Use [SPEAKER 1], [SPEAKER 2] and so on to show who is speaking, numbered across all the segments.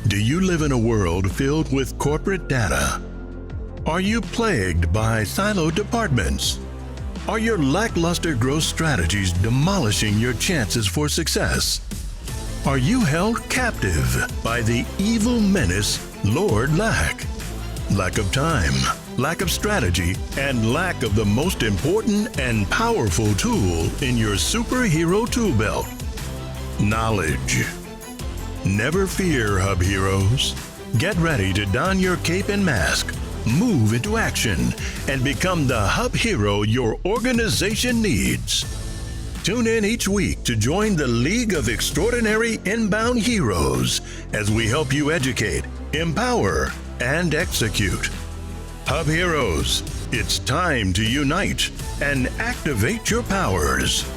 [SPEAKER 1] Do you live in a world filled with corporate data? Are you plagued by siloed departments? Are your lackluster growth strategies demolishing your chances for success? Are you held captive by the evil menace, Lord Lack? Lack of time, lack of strategy, and lack of the most important and powerful tool in your superhero tool belt, knowledge. Never fear, Hub Heroes. Get ready to don your cape and mask, move into action, and become the Hub Hero your organization needs. Tune in each week to join the League of Extraordinary Inbound Heroes as we help you educate, empower, and execute. Hub Heroes, it's time to unite and activate your powers.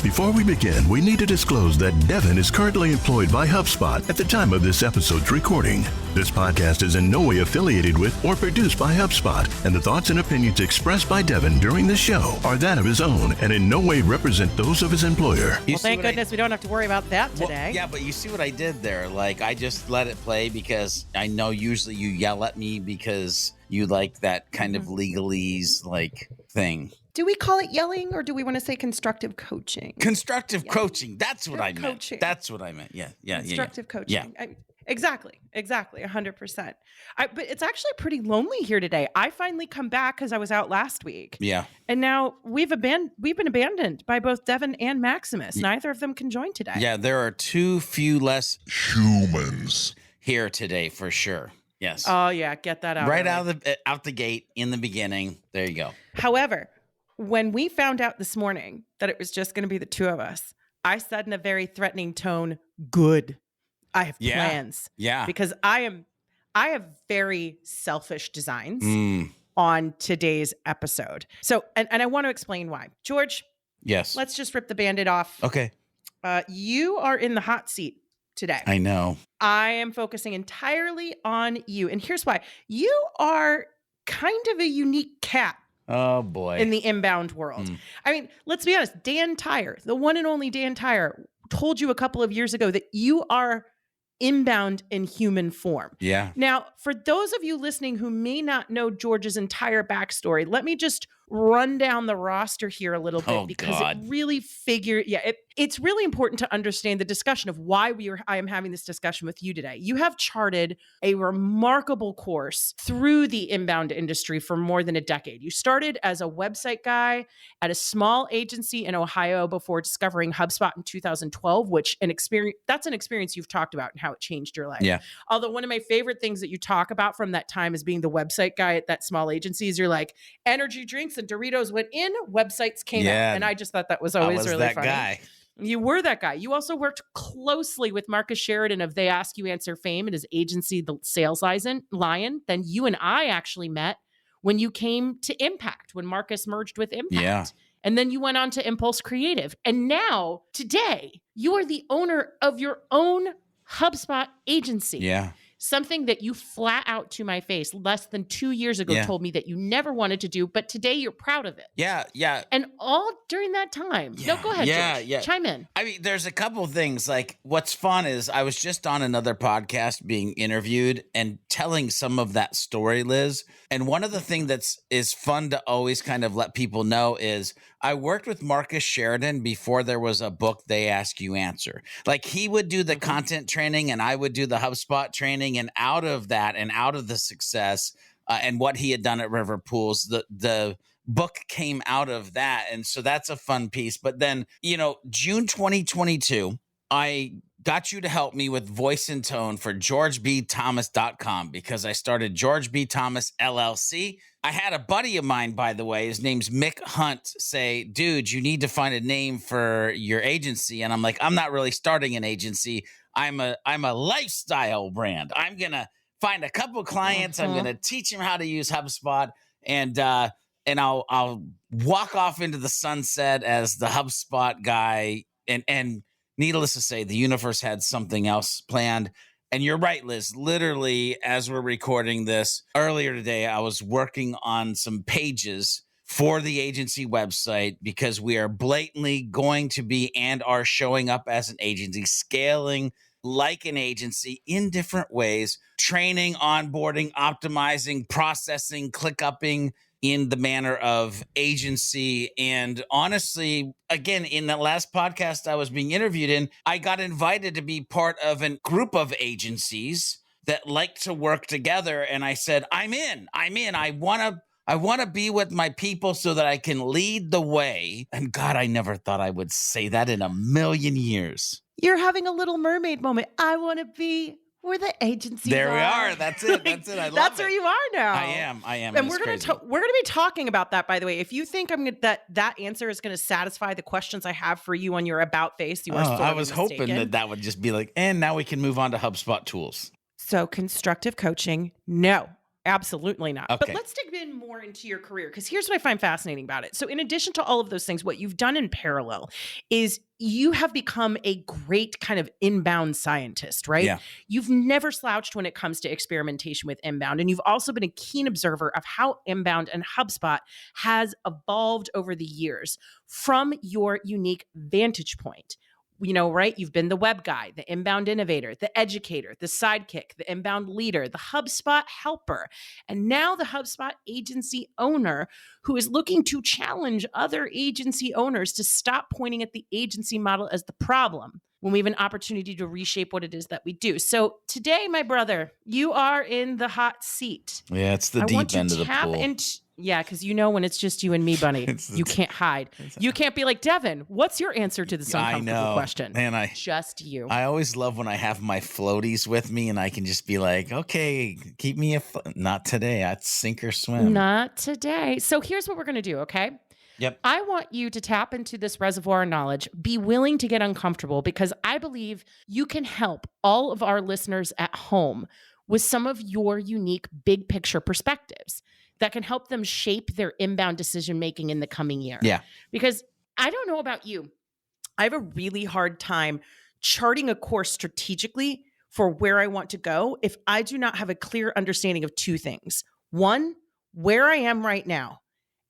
[SPEAKER 1] Before we begin, we need to disclose that Devin is currently employed by HubSpot at the time of this episode's recording. This podcast is in no way affiliated with or produced by HubSpot, and the thoughts and opinions expressed by Devin during the show are that of his own and in no way represent those of his employer.
[SPEAKER 2] Well, thank goodness we don't have to worry about that today.
[SPEAKER 3] Well, yeah, but you see what I did there? Like, I just let it play because I know usually you yell at me because you like that kind of legalese like thing.
[SPEAKER 2] Do we call it yelling or do we want to say constructive coaching?
[SPEAKER 3] Constructive coaching. That's what I meant.
[SPEAKER 2] Coaching.
[SPEAKER 3] That's what I meant. Yeah.
[SPEAKER 2] Constructive coaching.
[SPEAKER 3] Yeah.
[SPEAKER 2] Exactly. 100%. But it's actually pretty lonely here today. I finally come back because I was out last week.
[SPEAKER 3] Yeah.
[SPEAKER 2] And now we've been abandoned by both Devin and Maximus. Neither of them can join today.
[SPEAKER 3] Yeah, there are too few less humans here today for sure. Yes.
[SPEAKER 2] Oh yeah, get that out.
[SPEAKER 3] Right out the gate in the beginning. There you go.
[SPEAKER 2] However, when we found out this morning that it was just going to be the two of us, I said in a very threatening tone, "Good. I have plans."
[SPEAKER 3] Yeah.
[SPEAKER 2] Because I have very selfish designs on today's episode. So, and I want to explain why. George.
[SPEAKER 3] Yes.
[SPEAKER 2] Let's just rip the Band-Aid off.
[SPEAKER 3] Okay.
[SPEAKER 2] You are in the hot seat today.
[SPEAKER 3] I know.
[SPEAKER 2] I am focusing entirely on you. And here's why. You are kind of a unique cat.
[SPEAKER 3] Oh, boy.
[SPEAKER 2] In the inbound world. I mean, let's be honest. Dan Tyre, the one and only Dan Tyre, told you a couple of years ago that you are inbound in human form.
[SPEAKER 3] Yeah.
[SPEAKER 2] Now, for those of you listening who may not know George's entire backstory, let me just run down the roster here a little bit because it really it's really important to understand the discussion of why I am having this discussion with you today. You have charted a remarkable course through the inbound industry for more than a decade. You started as a website guy at a small agency in Ohio before discovering HubSpot in 2012, that's an experience you've talked about and how it changed your life.
[SPEAKER 3] Yeah.
[SPEAKER 2] Although one of my favorite things that you talk about from that time as being the website guy at that small agency is you're like, energy drinks and Doritos went in, websites came out. And I just thought that was always really funny.
[SPEAKER 3] Guy.
[SPEAKER 2] You were that guy. You also worked closely with Marcus Sheridan of They Ask You Answer fame and his agency, The Sales Lion. Then you and I actually met when you came to Impact, when Marcus merged with Impact.
[SPEAKER 3] Yeah.
[SPEAKER 2] And then you went on to Impulse Creative. And now, today, you are the owner of your own HubSpot agency.
[SPEAKER 3] Yeah.
[SPEAKER 2] Something that you flat out to my face less than 2 years ago told me that you never wanted to do, but today you're proud of it.
[SPEAKER 3] Yeah, yeah.
[SPEAKER 2] And all during that time. No, go ahead, George.
[SPEAKER 3] Yeah.
[SPEAKER 2] Chime in.
[SPEAKER 3] I mean, there's a couple of things. Like, what's fun is I was just on another podcast being interviewed and telling some of that story, Liz. And one of the things is fun to always kind of let people know is I worked with Marcus Sheridan before there was a book, They Ask You Answer. Like, he would do the content training and I would do the HubSpot training. And out of that and out of the success and what he had done at River Pools, the book came out of that. And so that's a fun piece. But then, June 2022, I got you to help me with voice and tone for GeorgeBThomas.com because I started George B. Thomas LLC. I had a buddy of mine, by the way, his name's Mick Hunt, say, dude, you need to find a name for your agency. And I'm like, I'm not really starting an agency. I'm a lifestyle brand. I'm going to find a couple clients. I'm going to teach them how to use HubSpot and I'll walk off into the sunset as the HubSpot guy. And needless to say, the universe had something else planned. And you're right, Liz. Literally, as we're recording this earlier today, I was working on some pages for the agency website because we are blatantly going to be and are showing up as an agency, scaling like an agency in different ways, training, onboarding, optimizing, processing, ClickUpping in the manner of agency. And honestly, again, in the last podcast I was being interviewed in, I got invited to be part of a group of agencies that like to work together. And I said, I'm in. I want to be with my people so that I can lead the way. And God, I never thought I would say that in a million years.
[SPEAKER 2] You're having a Little Mermaid moment. I want to be where the agencies
[SPEAKER 3] There
[SPEAKER 2] are.
[SPEAKER 3] we are. That's it. That's it. I love
[SPEAKER 2] That's
[SPEAKER 3] it.
[SPEAKER 2] where you are now.
[SPEAKER 3] I am.
[SPEAKER 2] And we're going to be talking about that, by the way. If you think that answer is going to satisfy the questions I have for you on your about face, you are sorely
[SPEAKER 3] I was
[SPEAKER 2] mistaken.
[SPEAKER 3] hoping that would just be like, and now we can move on to HubSpot tools.
[SPEAKER 2] So constructive coaching, no. Absolutely not.
[SPEAKER 3] Okay.
[SPEAKER 2] But let's dig in more into your career, because here's what I find fascinating about it. So in addition to all of those things, what you've done in parallel is you have become a great kind of inbound scientist, right?
[SPEAKER 3] Yeah.
[SPEAKER 2] You've never slouched when it comes to experimentation with inbound. And you've also been a keen observer of how inbound and HubSpot has evolved over the years from your unique vantage point. You know, right? You've been the web guy, the inbound innovator, the educator, the sidekick, the inbound leader, the HubSpot helper, and now the HubSpot agency owner who is looking to challenge other agency owners to stop pointing at the agency model as the problem when we have an opportunity to reshape what it is that we do. So today, my brother, you are in the hot seat.
[SPEAKER 3] Yeah, it's the deep end of the pool.
[SPEAKER 2] Yeah, because you know when it's just you and me, Bunny, you can't hide. You can't be like, Devin, what's your answer to this uncomfortable question?
[SPEAKER 3] Man,
[SPEAKER 2] just you.
[SPEAKER 3] I always love when I have my floaties with me and I can just be like, okay, keep me not today. I'd sink or swim.
[SPEAKER 2] Not today. So here's what we're going to do, okay?
[SPEAKER 3] Yep.
[SPEAKER 2] I want you to tap into this reservoir of knowledge, be willing to get uncomfortable, because I believe you can help all of our listeners at home with some of your unique big picture perspectives that can help them shape their inbound decision-making in the coming year.
[SPEAKER 3] Yeah.
[SPEAKER 2] Because I don't know about you, I have a really hard time charting a course strategically for where I want to go if I do not have a clear understanding of two things. One, where I am right now.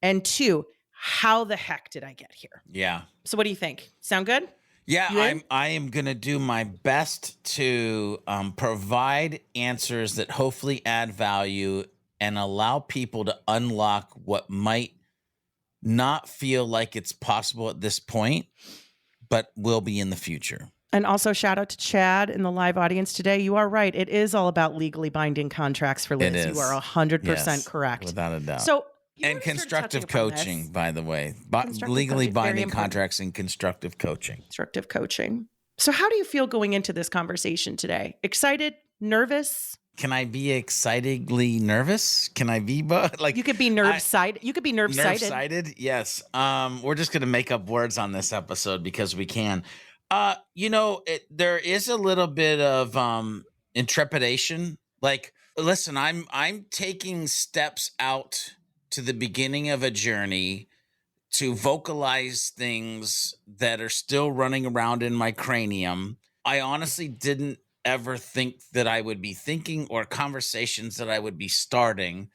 [SPEAKER 2] And two, how the heck did I get here?
[SPEAKER 3] Yeah.
[SPEAKER 2] So what do you think? Sound good?
[SPEAKER 3] Yeah, I am going to do my best to provide answers that hopefully add value and allow people to unlock what might not feel like it's possible at this point, but will be in the future.
[SPEAKER 2] And also shout out to Chad in the live audience today. You are right. It is all about legally binding contracts for Liz. You are 100% correct.
[SPEAKER 3] Without a doubt.
[SPEAKER 2] So,
[SPEAKER 3] and constructive coaching, by the way. Legally binding contracts and constructive coaching.
[SPEAKER 2] Constructive coaching. So how do you feel going into this conversation today? Excited? Nervous?
[SPEAKER 3] Can I be excitedly nervous? Can I be like
[SPEAKER 2] you could be nerve-sided? You could be nerve-sided.
[SPEAKER 3] Nerve-sided? Yes. We're just going to make up words on this episode because we can. There is a little bit of intrepidation. Like, listen, I'm taking steps out to the beginning of a journey to vocalize things that are still running around in my cranium. I honestly didn't ever think that I would be thinking or conversations that I would be starting.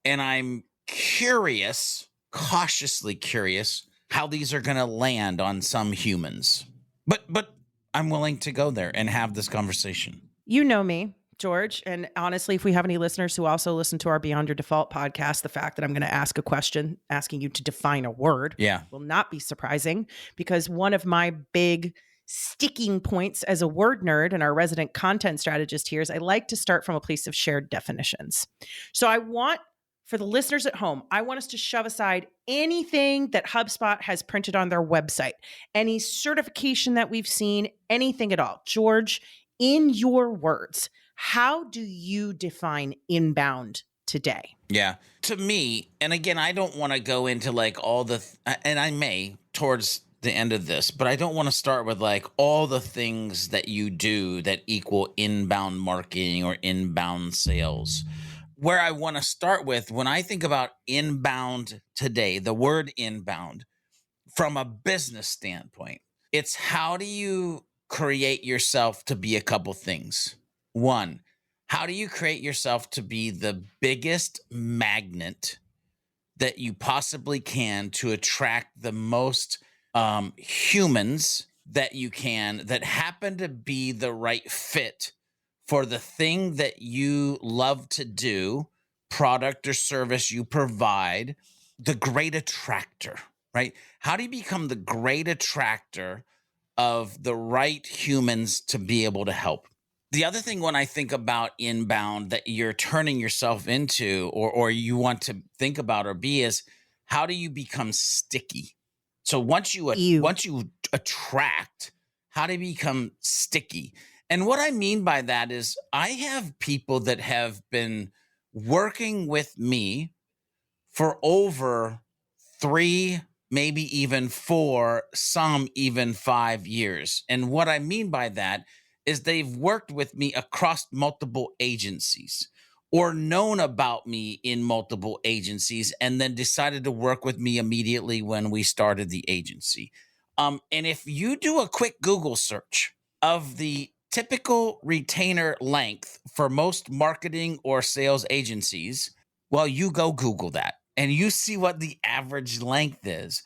[SPEAKER 3] And I'm curious, cautiously curious, how these are going to land on some humans. But I'm willing to go there and have this conversation.
[SPEAKER 2] You know me, George. And honestly, if we have any listeners who also listen to our Beyond Your Default podcast, the fact that I'm going to ask a question, asking you to define a word will not be surprising, because one of my big sticking points as a word nerd and our resident content strategist here is I like to start from a place of shared definitions. So I want, for the listeners at home, I want us to shove aside anything that HubSpot has printed on their website, any certification that we've seen, anything at all. George, in your words, how do you define inbound today?
[SPEAKER 3] Yeah. To me, and again, I don't want to go into like all the, and I may towards the end of this, but I don't want to start with like all the things that you do that equal inbound marketing or inbound sales. Where I want to start with, when I think about inbound today, the word inbound from a business standpoint, it's how do you create yourself to be a couple things? One, how do you create yourself to be the biggest magnet that you possibly can to attract the most humans that you can that happen to be the right fit for the thing that you love to do, product or service you provide, the great attractor, right? How do you become the great attractor of the right humans to be able to help? The other thing when I think about inbound that you're turning yourself into or you want to think about or be is how do you become sticky? So once you attract, how do you become sticky? And what I mean by that is I have people that have been working with me for over 3, maybe even 4, some even 5 years. And what I mean by that is they've worked with me across multiple agencies or known about me in multiple agencies and then decided to work with me immediately when we started the agency. And if you do a quick Google search of the typical retainer length for most marketing or sales agencies, well, you go Google that and you see what the average length is.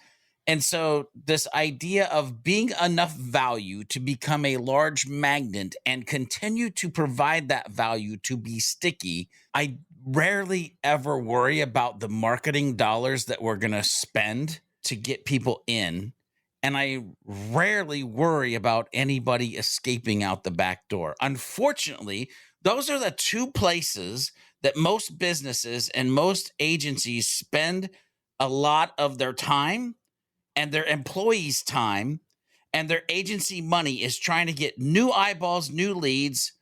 [SPEAKER 3] And so this idea of being enough value to become a large magnet and continue to provide that value to be sticky, I rarely ever worry about the marketing dollars that we're going to spend to get people in. And I rarely worry about anybody escaping out the back door. Unfortunately, those are the 2 places that most businesses and most agencies spend a lot of their time and their employees' time and their agency money is trying to get new eyeballs, new leads,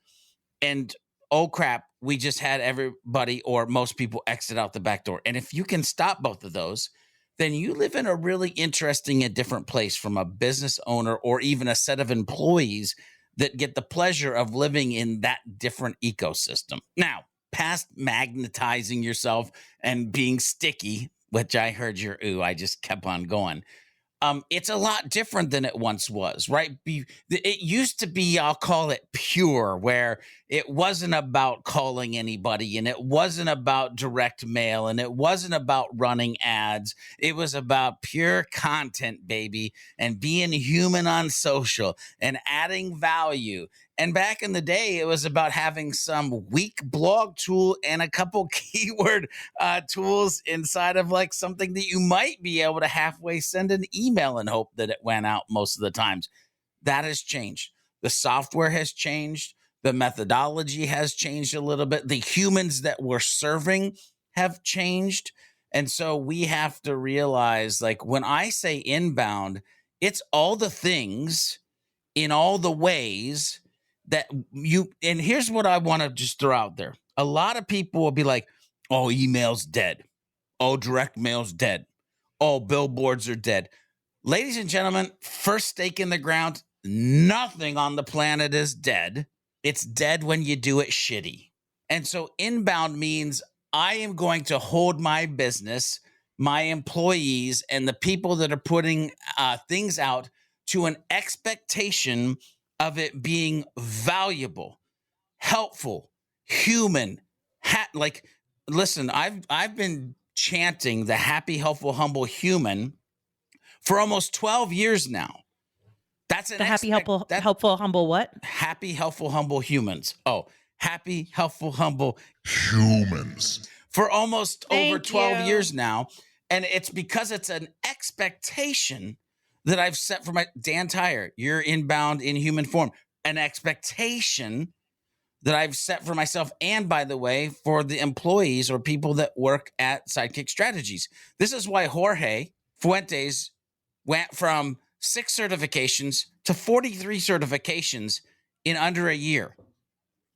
[SPEAKER 3] and oh crap, we just had everybody or most people exit out the back door. And if you can stop both of those, then you live in a really interesting and different place from a business owner or even a set of employees that get the pleasure of living in that different ecosystem. Now, past magnetizing yourself and being sticky, which I heard your ooh, I just kept on going. It's a lot different than it once was, right? It used to be, I'll call it pure, where it wasn't about calling anybody and it wasn't about direct mail and it wasn't about running ads. It was about pure content, baby, and being human on social and adding value. And back in the day, it was about having some weak blog tool and a couple keyword tools inside of like something that you might be able to halfway send an email and hope that it went out most of the times. That has changed. The software has changed. The methodology has changed a little bit. The humans that we're serving have changed. And so we have to realize, like, when I say inbound, it's all the things in all the ways that you, and here's what I want to just throw out there. A lot of people will be like, oh, email's dead. Oh, direct mail's dead. Oh, billboards are dead. Ladies and gentlemen, first stake in the ground, nothing on the planet is dead. It's dead when you do it shitty. And so inbound means I am going to hold my business, my employees, and the people that are putting things out to an expectation of it being valuable, helpful, human. Listen, I've been chanting the happy, helpful, humble human for almost 12 years now. That's an
[SPEAKER 2] happy, helpful, humble what?
[SPEAKER 3] Happy, helpful, humble humans. Oh, happy, helpful, humble humans for almost over 12 years now. And it's because it's an expectation that I've set for my Dan Tyre. You're inbound in human form. An expectation that I've set for myself. And by the way, for the employees or people that work at Sidekick Strategies. This is why Jorge Fuentes went from 6 certifications to 43 certifications in under a year,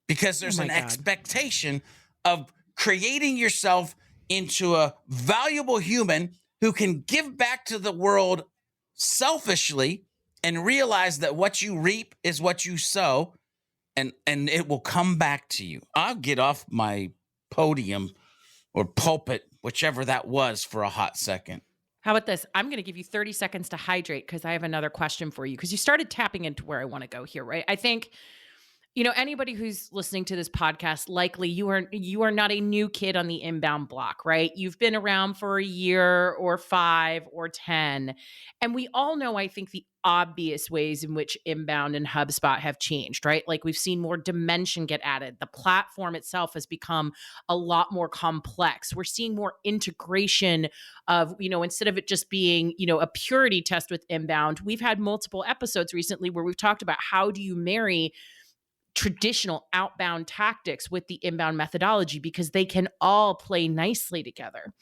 [SPEAKER 3] because there's an expectation of creating yourself into a valuable human who can give back to the world selfishly and realize that what you reap is what you sow, and it will come back to you. I'll get off my podium or pulpit, whichever that was, for a hot second.
[SPEAKER 2] How about this? I'm going to give you 30 seconds to hydrate because I have another question for you, because you started tapping into where I want to go here, right? I think Anybody who's listening to this podcast, likely you are not a new kid on the inbound block, right? You've been around for a year or 5 or 10. And we all know, I think, the obvious ways in which inbound and HubSpot have changed, right? Like we've seen more dimension get added. The platform itself has become a lot more complex. We're seeing more integration of, instead of it just being, a purity test with inbound, we've had multiple episodes recently where we've talked about how do you marry traditional outbound tactics with the inbound methodology, because they can all play nicely together.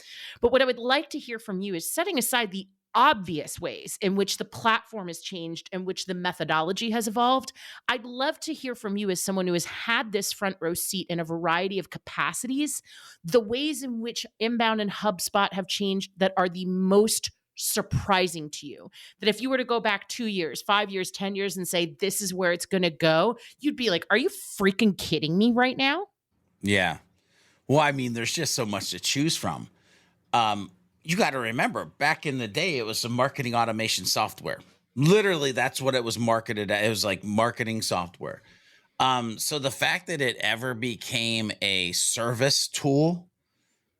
[SPEAKER 2] But what I would like to hear from you is, setting aside the obvious ways in which the platform has changed and which the methodology has evolved, I'd love to hear from you, as someone who has had this front row seat in a variety of capacities, the ways in which inbound and HubSpot have changed that are the most surprising to you. That if you were to go back 2 years, 5 years, 10 years and say, this is where it's going to go, you'd be like, are you freaking kidding me right now?
[SPEAKER 3] Yeah. Well, I mean, there's just so much to choose from. You got to remember, back in the day, it was some marketing automation software. Literally, that's what it was marketed at. It was like marketing software. So the fact that it ever became a service tool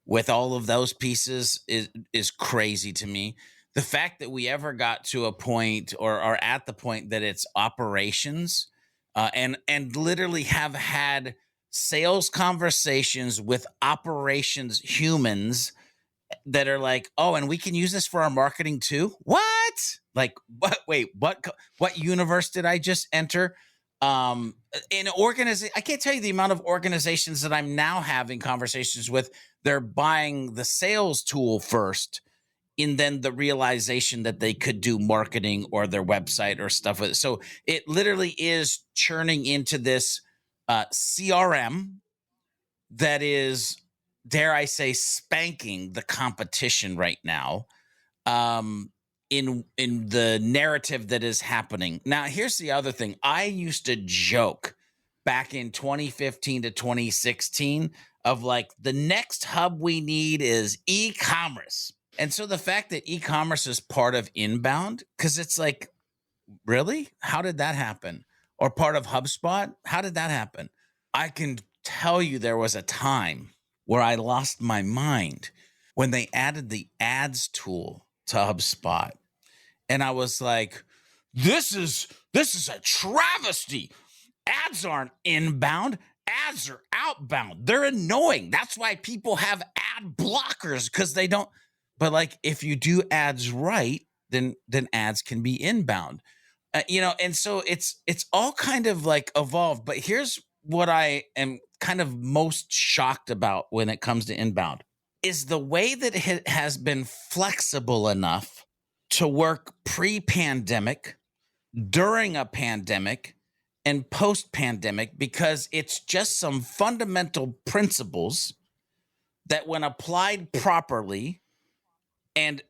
[SPEAKER 3] with all of those pieces is crazy to me. The fact that we ever got to a point or are at the point that it's operations and literally have had sales conversations with operations humans that are like, oh, and we can use this for our marketing too? What? Like, what? Wait, what universe did I just enter? I can't tell you the amount of organizations that I'm now having conversations with. They're buying the sales tool first, and then the realization that they could do marketing or their website or stuff with it. So it literally is churning into this CRM that is, dare I say, spanking the competition right now. In the narrative that is happening. Now, here's the other thing. I used to joke back in 2015 to 2016 of like, the next hub we need is e-commerce. And so the fact that e-commerce is part of inbound, because it's like, really? How did that happen? Or part of HubSpot? How did that happen? I can tell you there was a time where I lost my mind when they added the ads tool to HubSpot. And I was like, this is a travesty. Ads aren't inbound. Ads are outbound. They're annoying. That's why people have ad blockers, because they don't. But like, if you do ads right, then ads can be inbound. And so it's all kind of like evolved. But here's what I am kind of most shocked about when it comes to inbound is the way that it has been flexible enough to work pre-pandemic, during a pandemic, and post-pandemic, because it's just some fundamental principles that, when applied properly, and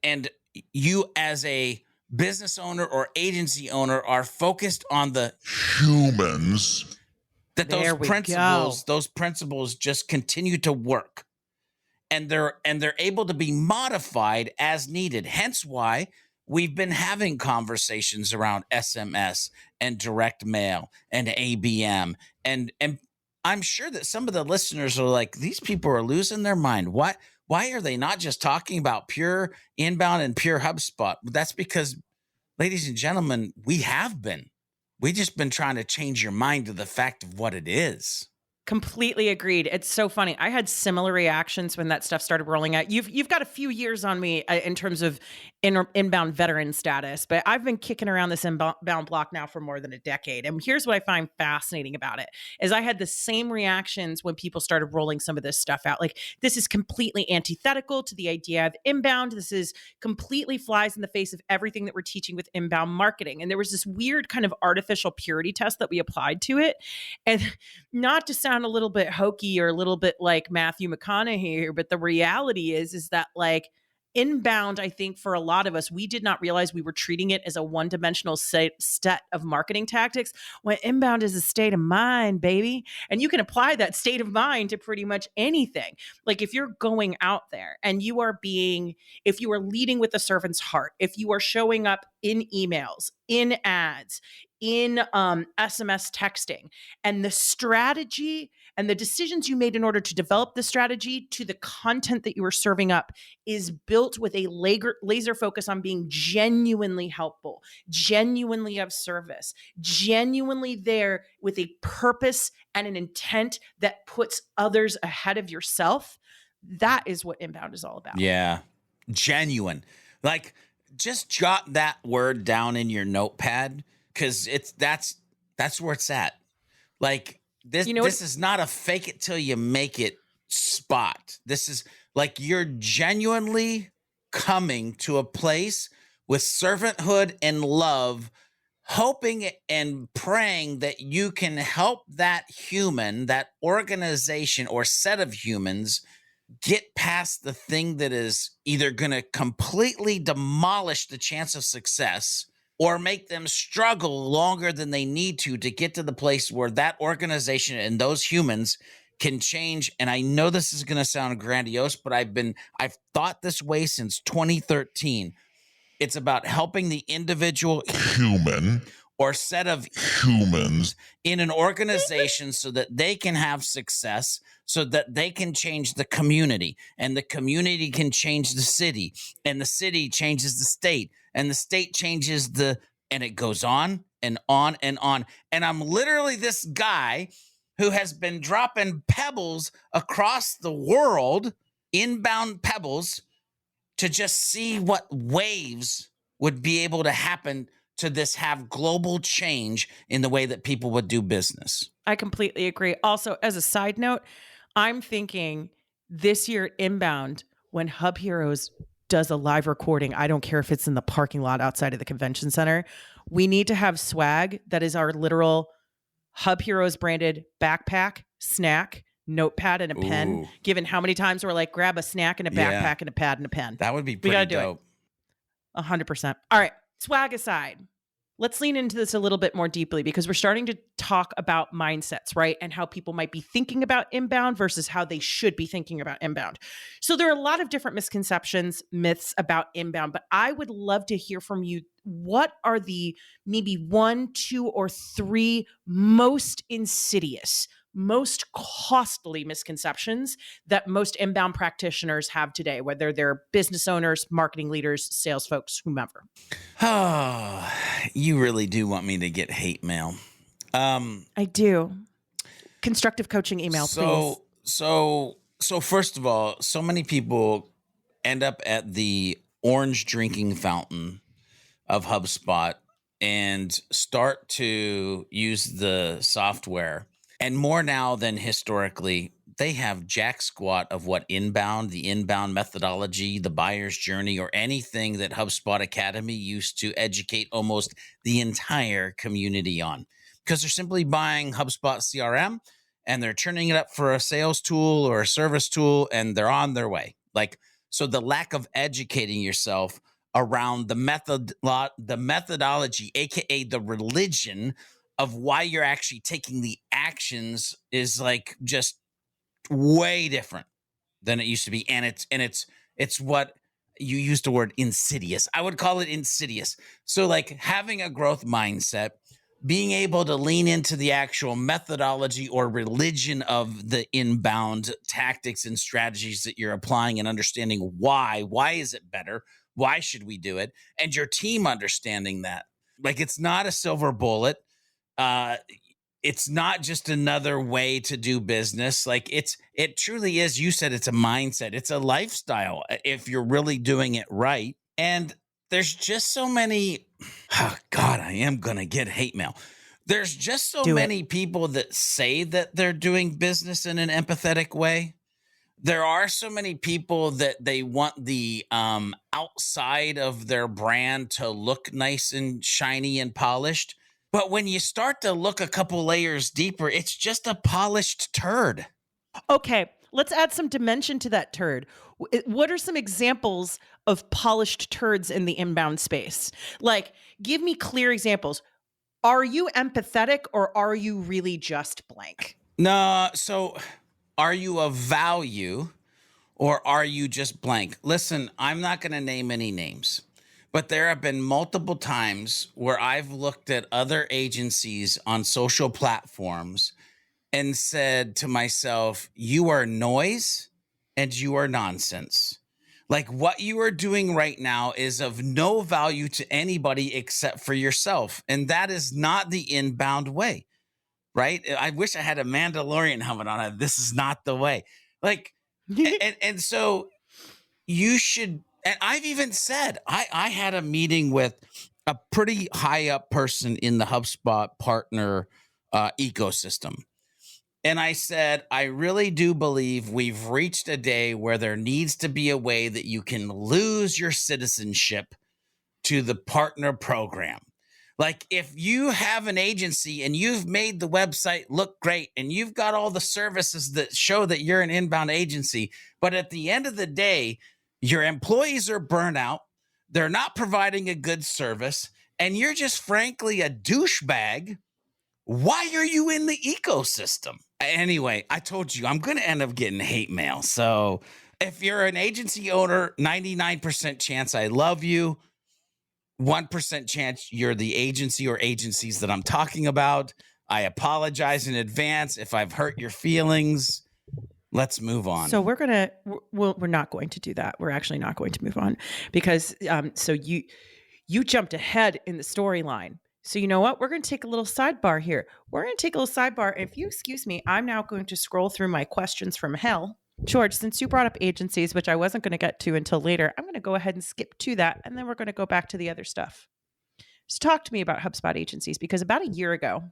[SPEAKER 3] you as a business owner or agency owner are focused on the humans, that those principles just continue to work. And they're able to be modified as needed. Hence why we've been having conversations around SMS and direct mail and ABM. And I'm sure that some of the listeners are like, these people are losing their mind. Why are they not just talking about pure inbound and pure HubSpot? That's because, ladies and gentlemen, we just been trying to change your mind to the fact of what it is.
[SPEAKER 2] Completely agreed. It's so funny. I had similar reactions when that stuff started rolling out. You've got a few years on me in terms of inbound veteran status, but I've been kicking around this inbound block now for more than a decade. And here's what I find fascinating about it is I had the same reactions when people started rolling some of this stuff out. Like, this is completely antithetical to the idea of inbound. This is completely flies in the face of everything that we're teaching with inbound marketing. And there was this weird kind of artificial purity test that we applied to it. And not to sound a little bit hokey or a little bit like Matthew McConaughey here, but the reality is that like inbound, I think for a lot of us, we did not realize we were treating it as a one-dimensional set of marketing tactics, when inbound is a state of mind, baby. And you can apply that state of mind to pretty much anything. Like, if you're going out there and if you are leading with the servant's heart, if you are showing up in emails, in ads, in SMS texting, and the strategy and the decisions you made in order to develop the strategy to the content that you were serving up is built with a laser focus on being genuinely helpful, genuinely of service, genuinely there with a purpose and an intent that puts others ahead of yourself. That is what inbound is all about.
[SPEAKER 3] Yeah. Genuine. Like, just jot that word down in your notepad, because that's where it's at. Like, this is not a fake it till you make it spot. This is like you're genuinely coming to a place with servanthood and love, hoping and praying that you can help that human, that organization or set of humans get past the thing that is either going to completely demolish the chance of success or make them struggle longer than they need to get to the place where that organization and those humans can change. And I know this is going to sound grandiose, but I've thought this way since 2013. It's about helping the individual human or set of humans in an organization so that they can have success, so that they can change the community, and the community can change the city, and the city changes the state, and the state changes and it goes on and on and on. And I'm literally this guy who has been dropping pebbles across the world, inbound pebbles, to just see what waves would be able to happen to have global change in the way that people would do business.
[SPEAKER 2] I completely agree. Also, as a side note, I'm thinking this year at Inbound, when HubHeroes does a live recording, I don't care if it's in the parking lot outside of the convention center, we need to have swag that is our literal HubHeroes branded backpack, snack, notepad, and a pen. Given how many times we're like, grab a snack and a backpack and a pad and a pen.
[SPEAKER 3] That would be pretty dope.
[SPEAKER 2] 100%. All right. Swag aside, let's lean into this a little bit more deeply, because we're starting to talk about mindsets, right? And how people might be thinking about inbound versus how they should be thinking about inbound. So there are a lot of different misconceptions, myths about inbound, but I would love to hear from you. What are the maybe 1, 2, or 3 most insidious, most costly misconceptions that most inbound practitioners have today, whether they're business owners, marketing leaders, sales folks, whomever?
[SPEAKER 3] Oh, you really do want me to get hate mail.
[SPEAKER 2] I do. Constructive coaching email, please.
[SPEAKER 3] So first of all, so many people end up at the orange drinking fountain of HubSpot and start to use the software. And more now than historically, they have jack squat of what the inbound methodology, the buyer's journey, or anything that HubSpot Academy used to educate almost the entire community on. Because they're simply buying HubSpot CRM and they're turning it up for a sales tool or a service tool, and they're on their way. So the lack of educating yourself around the methodology, aka the religion of why you're actually taking the actions, is just way different than it used to be. And it's what you used the word insidious. I would call it insidious. So having a growth mindset, being able to lean into the actual methodology or religion of the inbound tactics and strategies that you're applying, and understanding why is it better? Why should we do it? And your team understanding that. It's not a silver bullet. It's not just another way to do business. It truly is. You said it's a mindset. It's a lifestyle if you're really doing it right. And there's just so many, God, I am going to get hate mail. There's just so many people that say that they're doing business in an empathetic way. There are so many people that they want the outside of their brand to look nice and shiny and polished. But when you start to look a couple layers deeper, it's just a polished turd.
[SPEAKER 2] Okay, let's add some dimension to that turd. What are some examples of polished turds in the inbound space? Give me clear examples. Are you empathetic, or are you really just blank?
[SPEAKER 3] No, so are you of value, or are you just blank? Listen, I'm not going to name any names, But there have been multiple times where I've looked at other agencies on social platforms and said to myself, you are noise and you are nonsense. Like what you are doing right now is of no value to anybody except for yourself. And that is not the inbound way, right? I wish I had a Mandalorian helmet on it. This is not the way. Like, and so you should, and I've even said, I had a meeting with a pretty high up person in the HubSpot partner ecosystem. And I said, I really do believe we've reached a day where there needs to be a way that you can lose your citizenship to the partner program. Like if you have an agency and you've made the website look great and you've got all the services that show that you're an inbound agency, but at the end of the day, your employees are burnt out, they're not providing a good service, and you're just frankly a douchebag, why are you in the ecosystem? Anyway, I told you I'm going to end up getting hate mail. So if you're an agency owner, 99% chance I love you. 1% chance you're the agency or agencies that I'm talking about. I apologize in advance if I've hurt your feelings. Let's move on.
[SPEAKER 2] So we're not going to do that. We're actually not going to move on because so you jumped ahead in the storyline. So you know what? We're going to take a little sidebar here. We're going to take a little sidebar. If you excuse me, I'm now going to scroll through my questions from hell. George, since you brought up agencies, which I wasn't going to get to until later, I'm going to go ahead and skip to that. And then we're going to go back to the other stuff. So talk to me about HubSpot agencies, because about a year ago,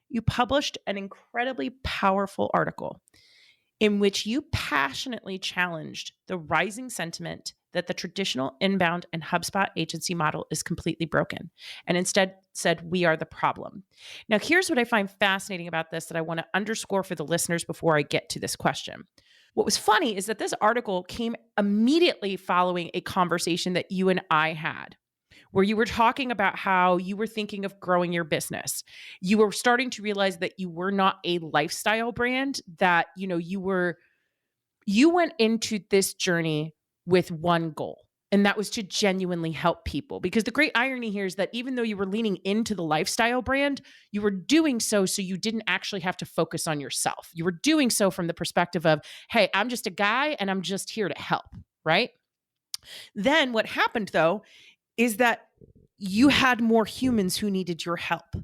[SPEAKER 2] you published an incredibly powerful article in which you passionately challenged the rising sentiment that the traditional inbound and HubSpot agency model is completely broken, and instead said, we are the problem. Now, here's what I find fascinating about this that I want to underscore for the listeners before I get to this question. What was funny is that this article came immediately following a conversation that you and I had, where you were talking about how you were thinking of growing your business. You were starting to realize that you were not a lifestyle brand, that, you went into this journey with one goal, and that was to genuinely help people. Because the great irony here is that even though you were leaning into the lifestyle brand, you were doing so you didn't actually have to focus on yourself. You were doing so from the perspective of, hey, I'm just a guy and I'm just here to help, right? Then what happened though is that you had more humans who needed your help.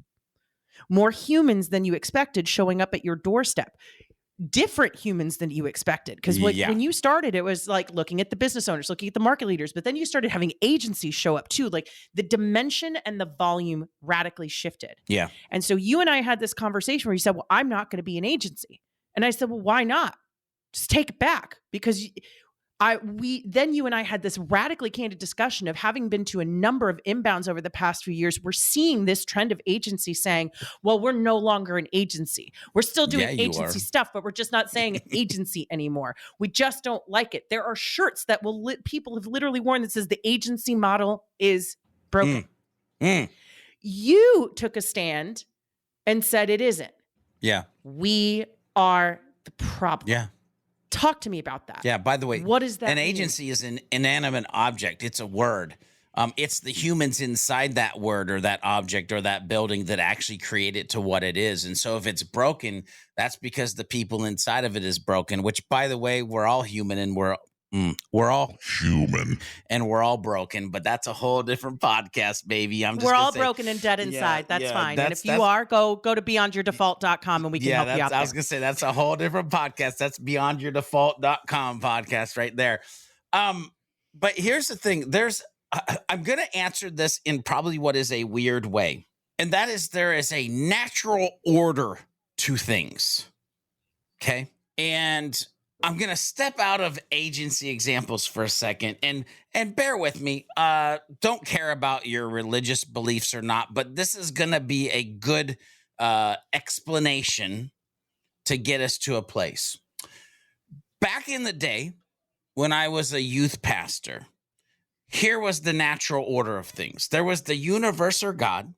[SPEAKER 2] More humans than you expected showing up at your doorstep. Different humans than you expected. Because when you started, it was like looking at the business owners, looking at the market leaders, but then you started having agencies show up too. Like the dimension and the volume radically shifted. Yeah. And so you and I had this conversation where you said, well, I'm not going to be an agency. And I said, well, why not? Just take it back. Because then you and I had this radically candid discussion of having been to a number of inbounds over the past few years. We're seeing this trend of agency saying, well, we're no longer an agency. We're still doing agency stuff, but we're just not saying agency anymore. We just don't like it. There are shirts that people have literally worn that says the agency model is broken. You took a stand and said it isn't. Yeah. We are the problem. Yeah. Talk to me about that. Yeah, by the way, what is that? An agency is an inanimate object. It's a word. It's the humans inside that word or that object or that building that actually create it to what it is. And so if it's broken, that's because the people inside of it is broken, which, by the way, we're all human and we're all human and we're all broken, but that's a whole different podcast, baby. We're all broken and dead inside. That's fine. And if you are, go to beyondyourdefault.com and we can help you out there. I was going to say, that's a whole different podcast. That's beyondyourdefault.com podcast right there. But here's the thing. I'm going to answer this in probably what is a weird way. And that is, there is a natural order to things. Okay. And I'm going to step out of agency examples for a second and bear with me. Don't care about your religious beliefs or not, but this is going to be a good explanation to get us to a place. Back in the day, when I was a youth pastor, here was the natural order of things. There was the universe or God.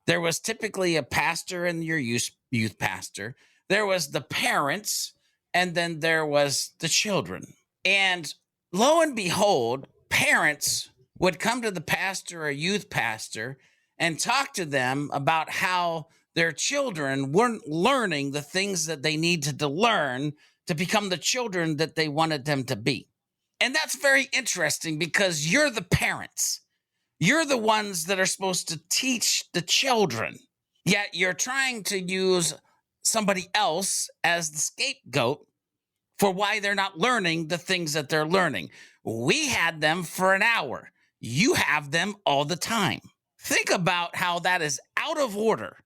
[SPEAKER 2] There was typically a pastor and your youth pastor. There was the parents. And then there was the children. And lo and behold, parents
[SPEAKER 3] would come to the pastor or youth pastor and talk to them about how their children weren't learning the things that they needed to learn to become the children that they wanted them to be. And that's very interesting because you're the parents. You're the ones that are supposed to teach the children. Yet you're trying to use somebody else as the scapegoat for why they're not learning the things that they're learning. We had them for an hour. You have them all the time. Think about how that is out of order.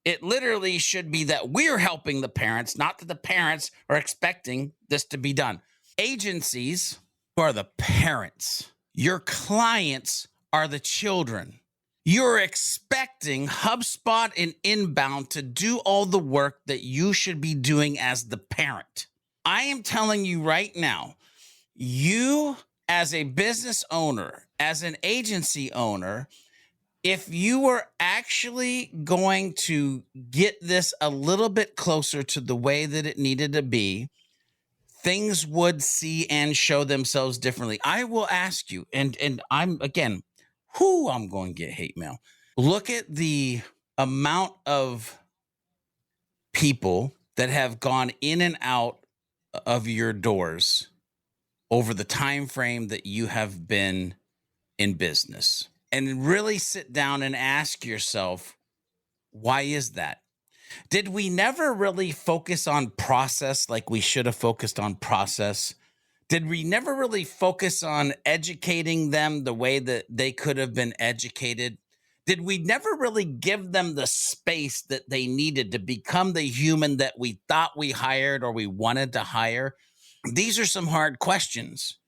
[SPEAKER 3] It literally should be that we're helping the parents, not that the parents are expecting this to be done. Agencies are the parents. Your clients are the children. You're expecting HubSpot and Inbound to do all the work that you should be doing as the parent. I am telling you right now, you as a business owner, as an agency owner, if you were actually going to get this a little bit closer to the way that it needed to be, things would see and show themselves differently. I will ask you, and I'm going to get hate mail. Look at the amount of people that have gone in and out of your doors over the time frame that you have been in business, and really sit down and ask yourself, why is that? Did we never really focus on process like we should have focused on process? Did we never really focus on educating them the way that they could have been educated? Did we never really give them the space that they needed to become the human that we thought we hired or we wanted to hire? These are some hard questions.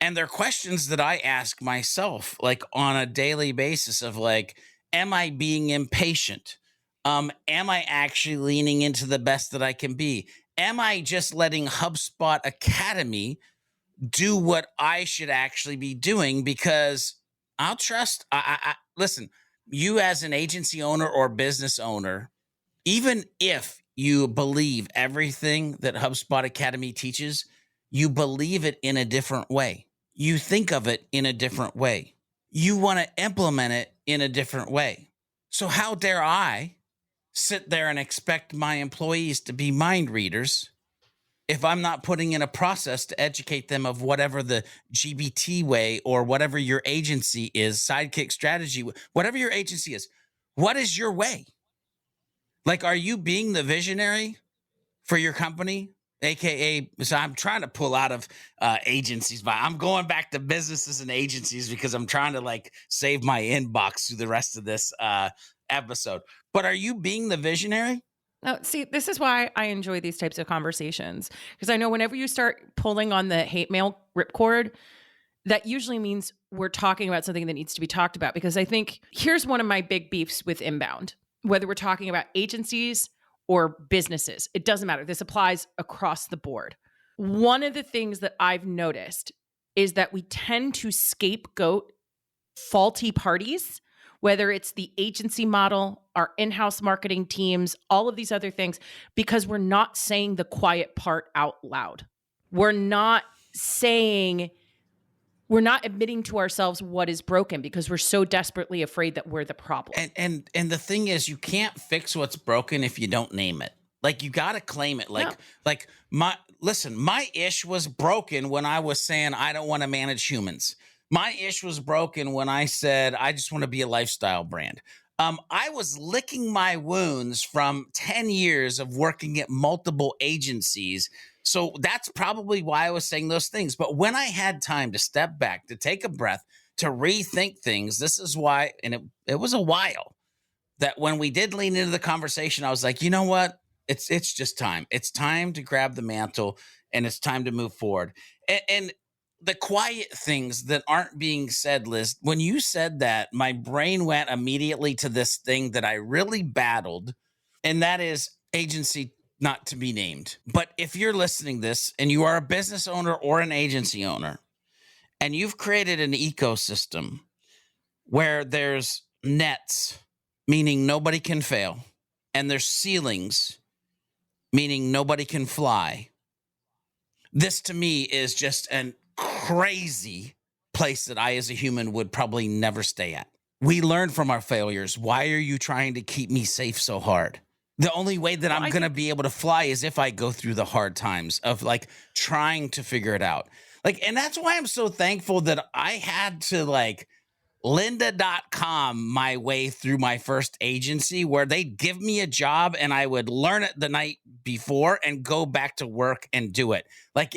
[SPEAKER 3] And they're questions that I ask myself, like on a daily basis of like, am I being impatient? Am I actually leaning into the best that I can be? Am I just letting HubSpot Academy do what I should actually be doing? Because I'll trust, listen, you as an agency owner or business owner, even if you believe everything that HubSpot Academy teaches, you believe it in a different way. You think of it in a different way. You want to implement it in a different way. So how dare I sit there and expect my employees to be mind readers if I'm not putting in a process to educate them of whatever the GBT way or whatever your agency is, sidekick strategy, whatever your agency is, what is your way? Like, are you being the visionary for your company? AKA, so I'm trying to pull out of agencies, but I'm going back to businesses and agencies because I'm trying to like save my inbox through the rest of this episode. But are you being the visionary?
[SPEAKER 2] No, see, this is why I enjoy these types of conversations, because I know whenever you start pulling on the hate mail ripcord, that usually means we're talking about something that needs to be talked about. Because I think here's one of my big beefs with Inbound, whether we're talking about agencies or businesses, it doesn't matter. This applies across the board. One of the things that I've noticed is that we tend to scapegoat faulty parties, whether it's the agency model, our in-house marketing teams, all of these other things, because we're not saying the quiet part out loud. We're not admitting to ourselves what is broken because we're so desperately afraid that we're the problem.
[SPEAKER 3] And the thing is, you can't fix what's broken if you don't name it. Like, you got to claim it. My ish was broken when I was saying I don't want to manage humans. My ish was broken when I said I just want to be a lifestyle brand. I was licking my wounds from 10 years of working at multiple agencies. So that's probably why I was saying those things. But when I had time to step back, to take a breath, to rethink things, this is why, and it was a while, that when we did lean into the conversation, I was like, you know what? It's just time. It's time to grab the mantle and it's time to move forward. And the quiet things that aren't being said, Liz, when you said that, my brain went immediately to this thing that I really battled, and that is agency not to be named. But if you're listening to this and you are a business owner or an agency owner, and you've created an ecosystem where there's nets, meaning nobody can fail, and there's ceilings, meaning nobody can fly, this to me is just an crazy place that I, as a human, would probably never stay at. We learn from our failures. Why are you trying to keep me safe so hard? The only way that I'm going to be able to fly is if I go through the hard times of like trying to figure it out. Like, and that's why I'm so thankful that I had to like lynda.com my way through my first agency, where they'd give me a job and I would learn it the night before and go back to work and do it. Like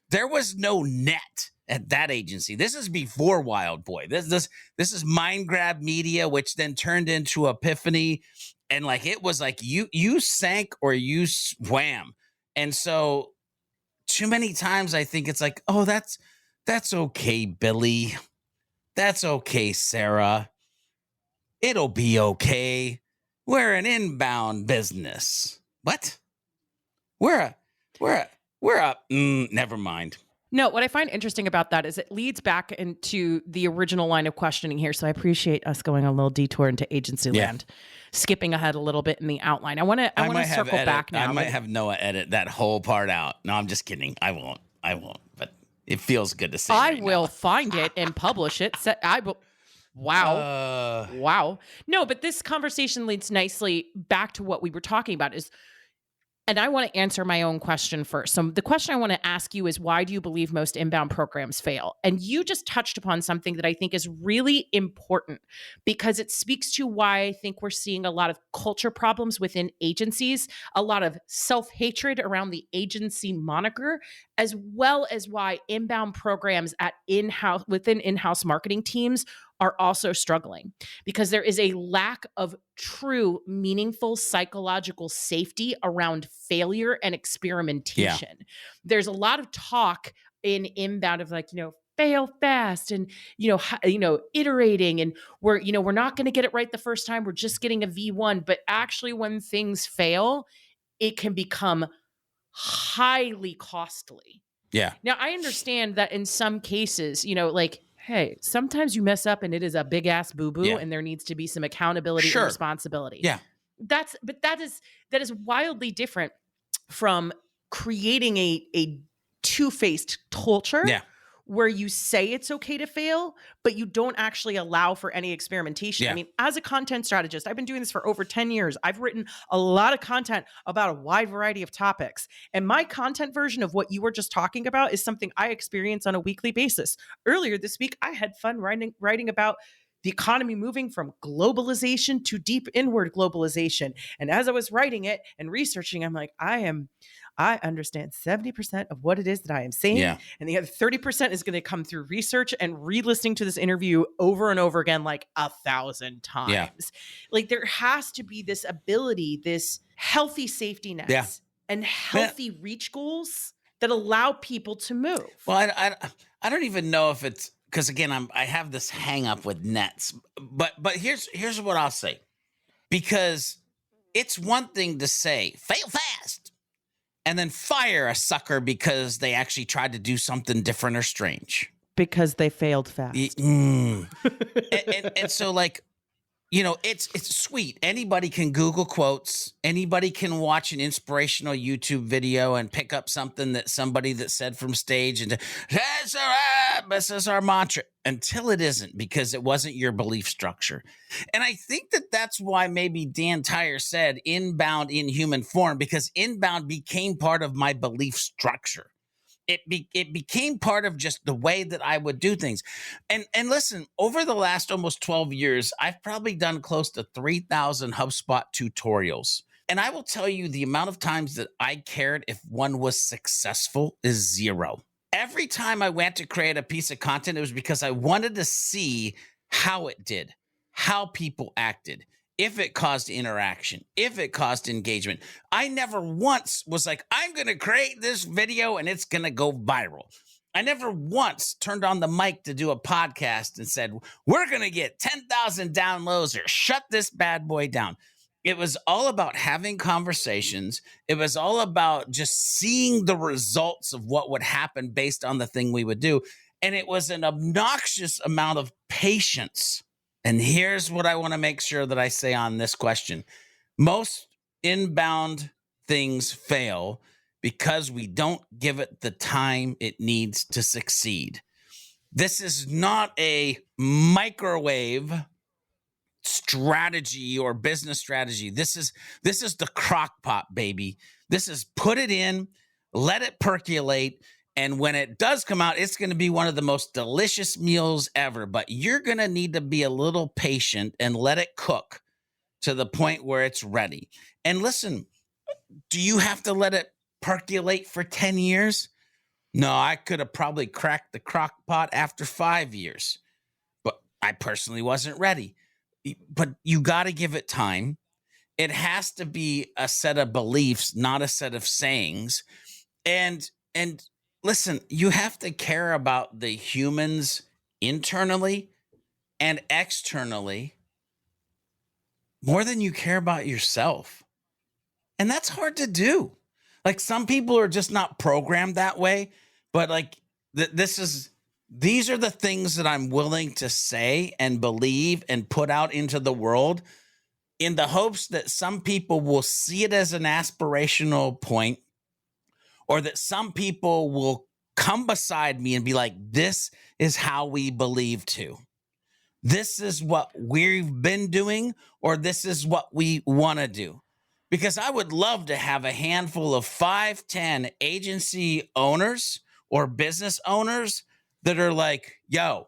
[SPEAKER 3] there was no net at that agency. This is before Wild Boy. This is Mind Grab Media, which then turned into Epiphany. And like, it was like you sank or you swam. And so too many times I think it's like, oh, that's okay, Billy. That's okay, Sarah. It'll be okay. We're an inbound business. What? We're a never mind.
[SPEAKER 2] No, what I find interesting about that is it leads back into the original line of questioning here. So I appreciate us going on a little detour into agency land, skipping ahead a little bit in the outline. I want to circle back now.
[SPEAKER 3] I might have Noah edit that whole part out. No, I'm just kidding. I won't. But it feels good to say.
[SPEAKER 2] I will find it and publish it. Wow. Wow. No, but this conversation leads nicely back to what we were talking about and I want to answer my own question first. So the question I want to ask you is, why do you believe most inbound programs fail? And you just touched upon something that I think is really important, because it speaks to why I think we're seeing a lot of culture problems within agencies, a lot of self-hatred around the agency moniker, as well as why inbound programs within in-house marketing teams are also struggling, because there is a lack of true, meaningful psychological safety around failure and experimentation. Yeah. There's a lot of talk in inbound of like, fail fast and, iterating, and we're not going to get it right the first time. We're just getting a V1. But actually, when things fail, it can become highly costly.
[SPEAKER 3] Yeah.
[SPEAKER 2] Now, I understand that in some cases, hey, sometimes you mess up and it is a big ass boo-boo, and there needs to be some accountability and responsibility.
[SPEAKER 3] Yeah.
[SPEAKER 2] That is wildly different from creating a two-faced culture where you say it's okay to fail, but you don't actually allow for any experimentation. I mean, as a content strategist, I've been doing this for over 10 years. I've written a lot of content about a wide variety of topics. And my content version of what you were just talking about is something I experience on a weekly basis. Earlier this week, I had fun writing about the economy moving from globalization to deep inward globalization. And as I was writing it and researching, I'm like, I understand 70% of what it is that I am saying. Yeah. And the other 30% is going to come through research and re-listening to this interview over and over again, like 1,000 times. Yeah. Like, there has to be this ability, this healthy safety nets and healthy reach goals that allow people to move.
[SPEAKER 3] Well, I don't even know if it's, because again, I have this hang up with nets, but here's what I'll say, because it's one thing to say fail fast and then fire a sucker because they actually tried to do something different or strange.
[SPEAKER 2] Because they failed fast.
[SPEAKER 3] and so, like, it's sweet. Anybody can Google quotes. Anybody can watch an inspirational YouTube video and pick up something that somebody that said from stage, and this is our mantra, until it isn't, because it wasn't your belief structure. And I think that's why maybe Dan Tyre said inbound in human form, because inbound became part of my belief structure. It became part of just the way that I would do things. And listen, over the last almost 12 years, I've probably done close to 3,000 HubSpot tutorials. And I will tell you, the amount of times that I cared if one was successful is zero. Every time I went to create a piece of content, it was because I wanted to see how it did, how people acted, if it caused interaction, if it caused engagement. I never once was like, I'm going to create this video and it's going to go viral. I never once turned on the mic to do a podcast and said, we're going to get 10,000 downloads or shut this bad boy down. It was all about having conversations. It was all about just seeing the results of what would happen based on the thing we would do. And it was an obnoxious amount of patience. And here's what I want to make sure that I say on this question. Most inbound things fail because we don't give it the time it needs to succeed. This is not a microwave strategy or business strategy. This is the crock pot, baby. This is put it in, let it percolate, and when it does come out, it's going to be one of the most delicious meals ever. But you're going to need to be a little patient and let it cook to the point where it's ready. And listen, do you have to let it percolate for 10 years? No, I could have probably cracked the crock pot after 5 years, but I personally wasn't ready. But you got to give it time. It has to be a set of beliefs, not a set of sayings. And listen, you have to care about the humans internally and externally more than you care about yourself. And that's hard to do. Like, some people are just not programmed that way, but like these are the things that I'm willing to say and believe and put out into the world in the hopes that some people will see it as an aspirational point, or that some people will come beside me and be like, this is how we believe too. This is what we've been doing, or this is what we want to do. Because I would love to have a handful of 5-10 agency owners or business owners that are like, yo,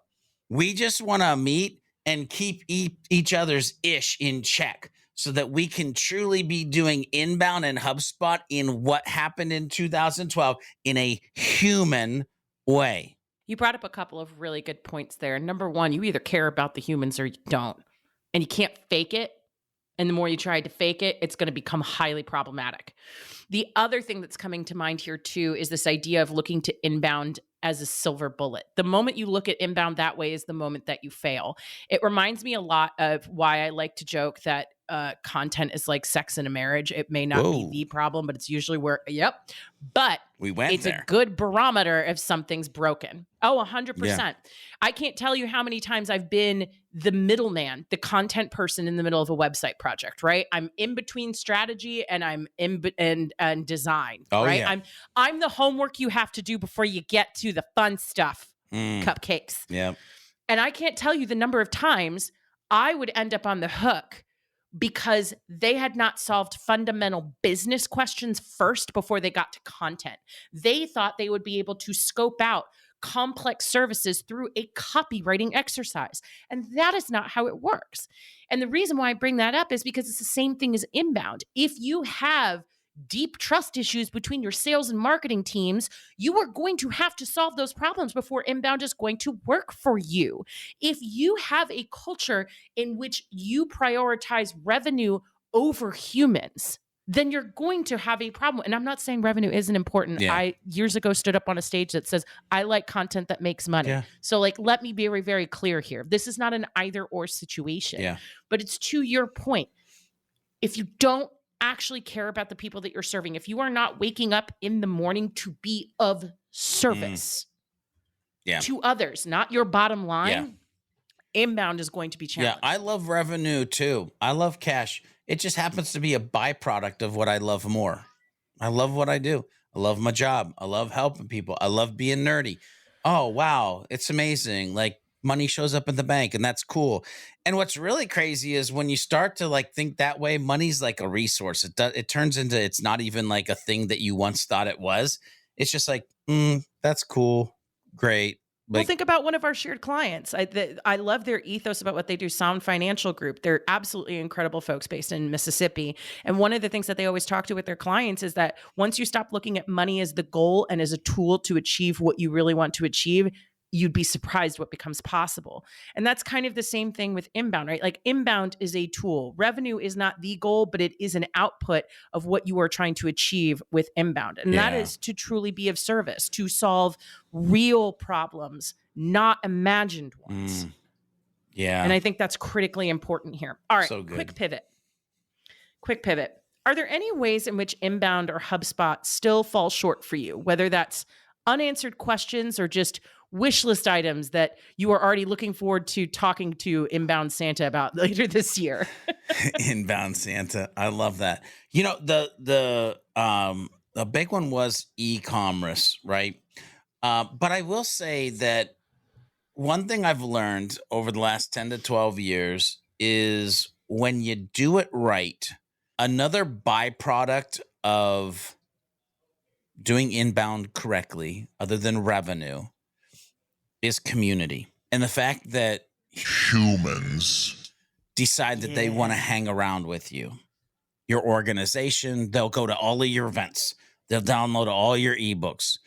[SPEAKER 3] we just want to meet and keep each other's ish in check so that we can truly be doing inbound and HubSpot in what happened in 2012 in a human way.
[SPEAKER 2] You brought up a couple of really good points there. Number one, you either care about the humans or you don't, and you can't fake it. And the more you try to fake it, it's going to become highly problematic. The other thing that's coming to mind here too is this idea of looking to inbound as a silver bullet. The moment you look at inbound that way is the moment that you fail. It reminds me a lot of why I like to joke that content is like sex in a marriage. It may not be the problem, but it's usually where, but it's a good barometer if something's broken. Oh, 100%. Yeah. I can't tell you how many times I've been the middleman, the content person in the middle of a website project, right? I'm in between strategy and I'm and design, right? Yeah. I'm the homework you have to do before you get to the fun stuff, cupcakes.
[SPEAKER 3] Yeah.
[SPEAKER 2] And I can't tell you the number of times I would end up on the hook because they had not solved fundamental business questions first before they got to content. They thought they would be able to scope out complex services through a copywriting exercise. And that is not how it works. And the reason why I bring that up is because it's the same thing as inbound. If you have deep trust issues between your sales and marketing teams, you are going to have to solve those problems before inbound is going to work for you. If you have a culture in which you prioritize revenue over humans, then you're going to have a problem. And I'm not saying revenue isn't important. Yeah. I years ago stood up on a stage that says, I like content that makes money. Yeah. So like, let me be very, very clear here. This is not an either or situation, but it's to your point. If you don't actually care about the people that you're serving, if you are not waking up in the morning to be of service to others, not your bottom line, inbound is going to be challenged.
[SPEAKER 3] Yeah, I love revenue too. I love cash. It just happens to be a byproduct of what I love more. I love what I do. I love my job. I love helping people. I love being nerdy. Oh, wow. It's amazing. Like, money shows up in the bank, and that's cool. And what's really crazy is when you start to like think that way, money's like a resource. It turns into, it's not even like a thing that you once thought it was. It's just like, that's cool. Great.
[SPEAKER 2] Like, well, think about one of our shared clients. I love their ethos about what they do, Sound Financial Group. They're absolutely incredible folks based in Mississippi. And one of the things that they always talk to with their clients is that once you stop looking at money as the goal and as a tool to achieve what you really want to achieve, you'd be surprised what becomes possible. And that's kind of the same thing with inbound, right? Like, inbound is a tool. Revenue is not the goal, but it is an output of what you are trying to achieve with inbound. And that is to truly be of service, to solve real problems, not imagined ones.
[SPEAKER 3] Yeah.
[SPEAKER 2] And I think that's critically important here. All right,
[SPEAKER 3] so good.
[SPEAKER 2] Quick pivot. Are there any ways in which inbound or HubSpot still fall short for you, whether that's unanswered questions or just wish list items that you are already looking forward to talking to Inbound Santa about later this year?
[SPEAKER 3] Inbound Santa. I love that. You know, the big one was e-commerce, right? But I will say that one thing I've learned over the last 10 to 12 years is when you do it right, another byproduct of doing inbound correctly, other than revenue, is community. And the fact that
[SPEAKER 1] humans
[SPEAKER 3] decide that they want to hang around with you, your organization, they'll go to all of your events. They'll download all your ebooks,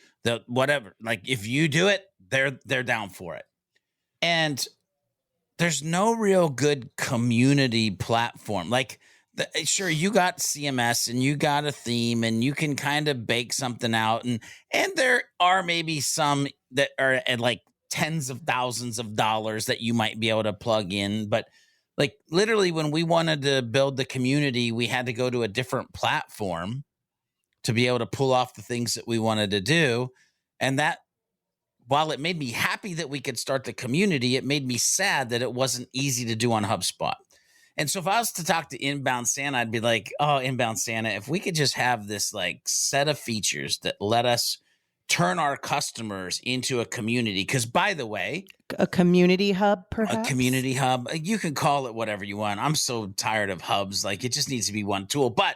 [SPEAKER 3] whatever. Like if you do it, they're down for it. And there's no real good community platform. Like, sure, you got CMS and you got a theme and you can kind of bake something out. And there are maybe some that are at like tens of thousands of dollars that you might be able to plug in. But like literally when we wanted to build the community, we had to go to a different platform to be able to pull off the things that we wanted to do. And that, while it made me happy that we could start the community, it made me sad that it wasn't easy to do on HubSpot. And so if I was to talk to Inbound Santa, I'd be like, oh, Inbound Santa, if we could just have this like set of features that let us turn our customers into a community. Because by the way,
[SPEAKER 2] a community hub, perhaps?
[SPEAKER 3] A community hub. You can call it whatever you want. I'm so tired of hubs. Like it just needs to be one tool. But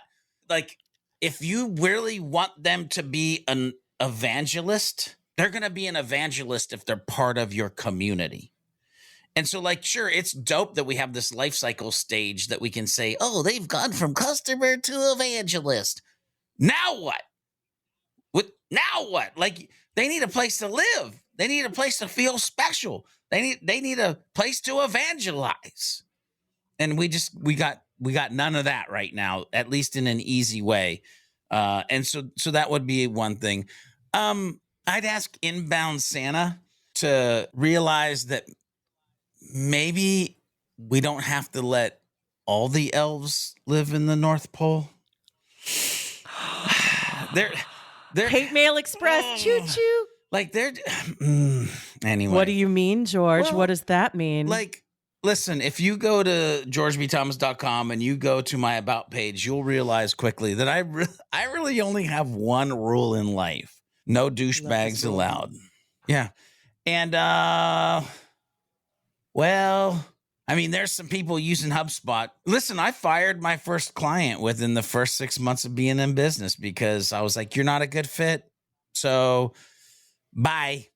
[SPEAKER 3] like if you really want them to be an evangelist, they're going to be an evangelist if they're part of your community. And so like, sure, it's dope that we have this life cycle stage that we can say, oh, they've gone from customer to evangelist. Now what? Now what? Like they need a place to live. They need a place to feel special. They need a place to evangelize. And we got none of that right now, at least in an easy way. And so that would be one thing. I'd ask Inbound Santa to realize that maybe we don't have to let all the elves live in the North Pole. They're
[SPEAKER 2] Hate Mail Express, choo-choo.
[SPEAKER 3] Like they're anyway.
[SPEAKER 2] What do you mean, George? Well, what does that mean?
[SPEAKER 3] Like, listen, if you go to georgebthomas.com and you go to my About page, you'll realize quickly that I really only have one rule in life. No douchebags allowed. Yeah. And, well, I mean, there's some people using HubSpot. Listen, I fired my first client within the first 6 months of being in business because I was like, you're not a good fit. So bye.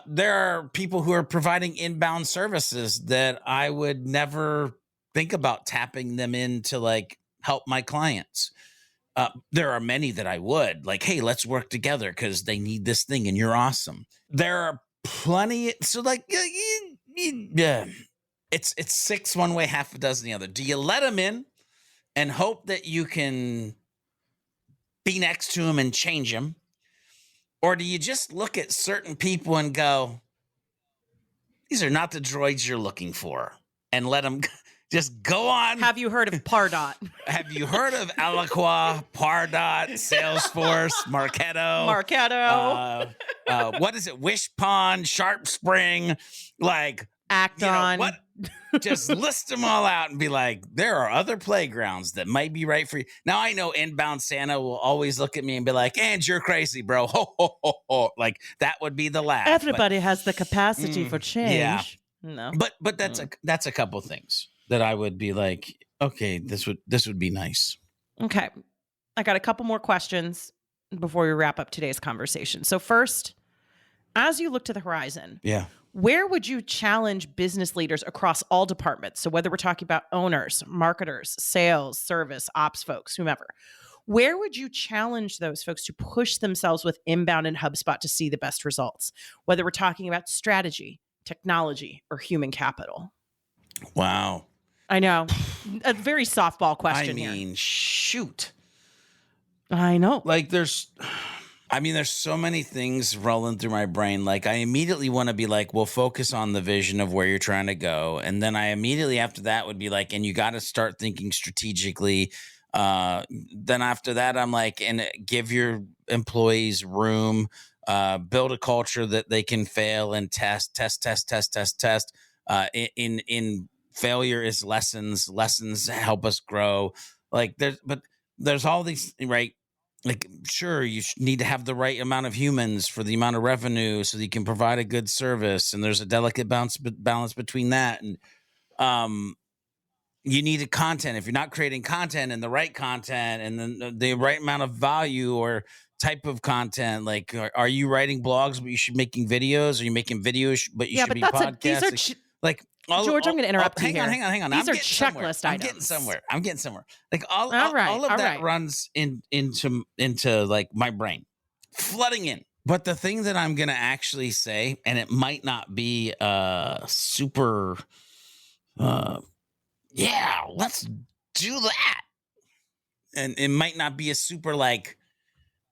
[SPEAKER 3] There are people who are providing inbound services that I would never think about tapping them in to like help my clients. There are many that I would like, hey, let's work together because they need this thing and you're awesome. There are plenty. So like, it's six one way, half a dozen the other. Do you let them in and hope that you can be next to them and change them? Or do you just look at certain people and go, these are not the droids you're looking for, and let them just go on?
[SPEAKER 2] Have you heard of Pardot?
[SPEAKER 3] Have you heard of Eloqua, Pardot, Salesforce, Marketo? What is it? Wishpond, SharpSpring, like
[SPEAKER 2] Acton.
[SPEAKER 3] What? Just list them all out and be like, there are other playgrounds that might be right for you. Now, I know Inbound Santa will always look at me and be like, and you're crazy, bro. Ho, ho, ho, ho. Like, that would be the laugh.
[SPEAKER 2] Everybody has the capacity for change.
[SPEAKER 3] Yeah.
[SPEAKER 2] No.
[SPEAKER 3] But that's a couple things that I would be like, okay, this would be nice.
[SPEAKER 2] Okay. I got a couple more questions before we wrap up today's conversation. So first, as you look to the horizon, where would you challenge business leaders across all departments? So whether we're talking about owners, marketers, sales, service, ops folks, whomever, where would you challenge those folks to push themselves with inbound and HubSpot to see the best results? Whether we're talking about strategy, technology, or human capital.
[SPEAKER 3] Wow.
[SPEAKER 2] I know. A very softball question here.
[SPEAKER 3] I mean, shoot.
[SPEAKER 2] I know.
[SPEAKER 3] Like there's so many things rolling through my brain. Like I immediately want to be like, well, focus on the vision of where you're trying to go. And then I immediately after that would be like, and you got to start thinking strategically. Then after that, I'm like, and give your employees room, build a culture that they can fail and test. In failure is lessons help us grow. Like there's all these, right? like, sure, you need to have the right amount of humans for the amount of revenue so that you can provide a good service. And there's a delicate balance between that. And you need content. If you're not creating content and the right content and then the right amount of value or type of content, like, are you writing blogs, but you should be making videos? Are you making videos, but you should be podcasting?
[SPEAKER 2] George, I'm going to interrupt you.
[SPEAKER 3] Hang on.
[SPEAKER 2] These are checklist items.
[SPEAKER 3] I'm getting somewhere. Like all of that runs into like my brain flooding in. But the thing that I'm going to actually say, and it might not be super, yeah, let's do that. And it might not be a super like,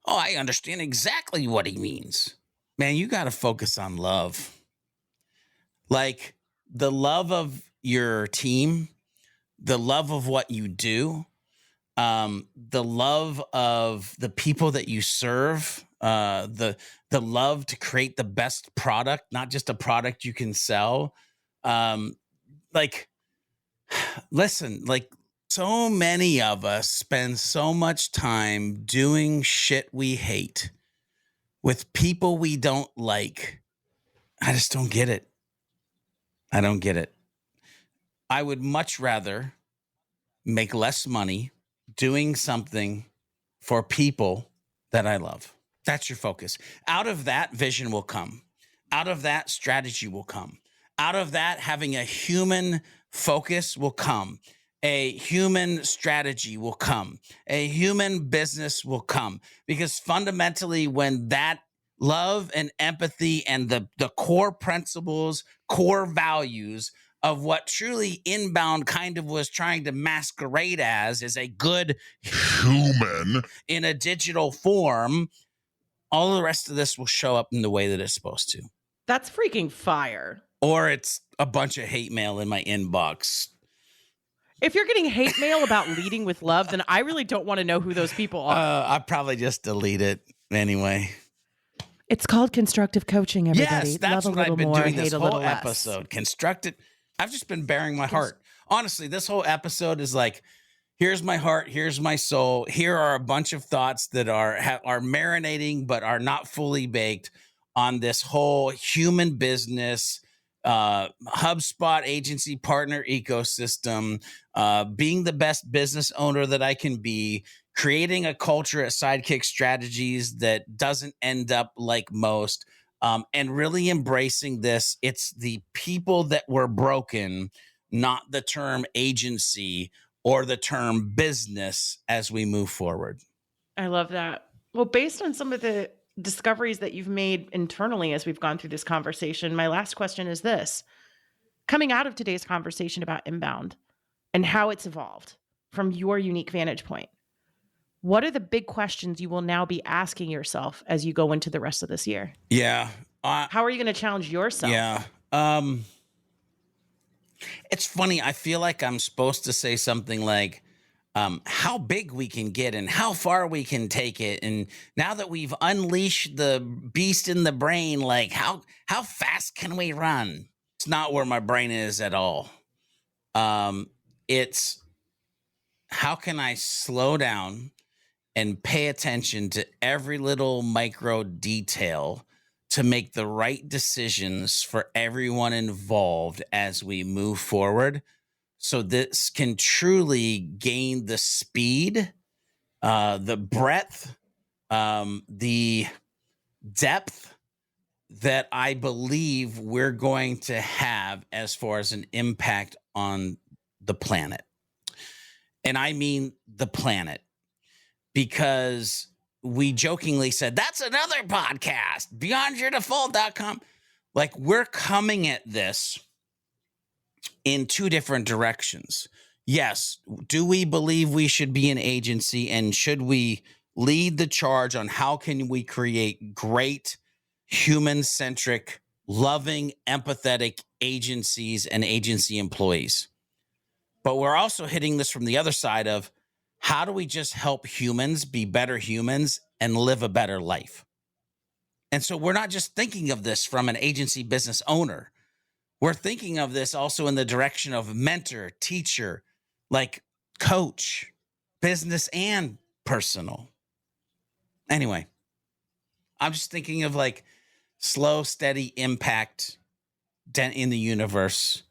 [SPEAKER 3] oh, I understand exactly what he means. Man, you got to focus on love. Like, the love of your team, the love of what you do, the love of the people that you serve, the love to create the best product, not just a product you can sell. Like, listen, like, so many of us spend so much time doing shit we hate with people we don't like. I just don't get it. I don't get it. I would much rather make less money doing something for people that I love. That's your focus. Out of that, vision will come. Out of that, strategy will come. Out of that, having a human focus will come. A human strategy will come. A human business will come. Because fundamentally, when that love and empathy and the core principles, core values of what truly Inbound kind of was trying to masquerade as is a good human in a digital form, all the rest of this will show up in the way that it's supposed to.
[SPEAKER 2] That's freaking fire.
[SPEAKER 3] Or it's a bunch of hate mail in my inbox.
[SPEAKER 2] If you're getting hate mail about leading with love, then I really don't want to know who those people are.
[SPEAKER 3] I'd probably just delete it anyway.
[SPEAKER 2] It's called constructive coaching, everybody.
[SPEAKER 3] Yes, that's
[SPEAKER 2] love
[SPEAKER 3] what I've been
[SPEAKER 2] more,
[SPEAKER 3] doing this whole
[SPEAKER 2] less.
[SPEAKER 3] episode. Constructed. I've just been bearing my heart. Honestly, this whole episode is like, here's my heart, here's my soul. Here are a bunch of thoughts that are marinating but are not fully baked on this whole human business, HubSpot agency partner ecosystem, being the best business owner that I can be, creating a culture at Sidekick Strategies that doesn't end up like most, and really embracing this. It's the people that were broken, not the term agency or the term business as we move forward.
[SPEAKER 2] I love that. Well, based on some of the discoveries that you've made internally as we've gone through this conversation, my last question is this. Coming out of today's conversation about Inbound and how it's evolved from your unique vantage point, what are the big questions you will now be asking yourself as you go into the rest of this year?
[SPEAKER 3] Yeah.
[SPEAKER 2] How are you going to challenge yourself?
[SPEAKER 3] Yeah. It's funny. I feel like I'm supposed to say something like, how big we can get and how far we can take it. And now that we've unleashed the beast in the brain, like how fast can we run? It's not where my brain is at all. It's how can I slow down and pay attention to every little micro detail to make the right decisions for everyone involved as we move forward. So this can truly gain the speed, the breadth, the depth that I believe we're going to have as far as an impact on the planet. And I mean the planet, because we jokingly said, that's another podcast, beyondyourdefault.com. Like, we're coming at this in two different directions. Yes. Do we believe we should be an agency, and should we lead the charge on how can we create great human-centric, loving, empathetic agencies and agency employees? But we're also hitting this from the other side of, how do we just help humans be better humans and live a better life? And so we're not just thinking of this from an agency business owner. We're thinking of this also in the direction of mentor, teacher, like coach, business and personal. Anyway, I'm just thinking of like slow, steady impact, dent in the universe.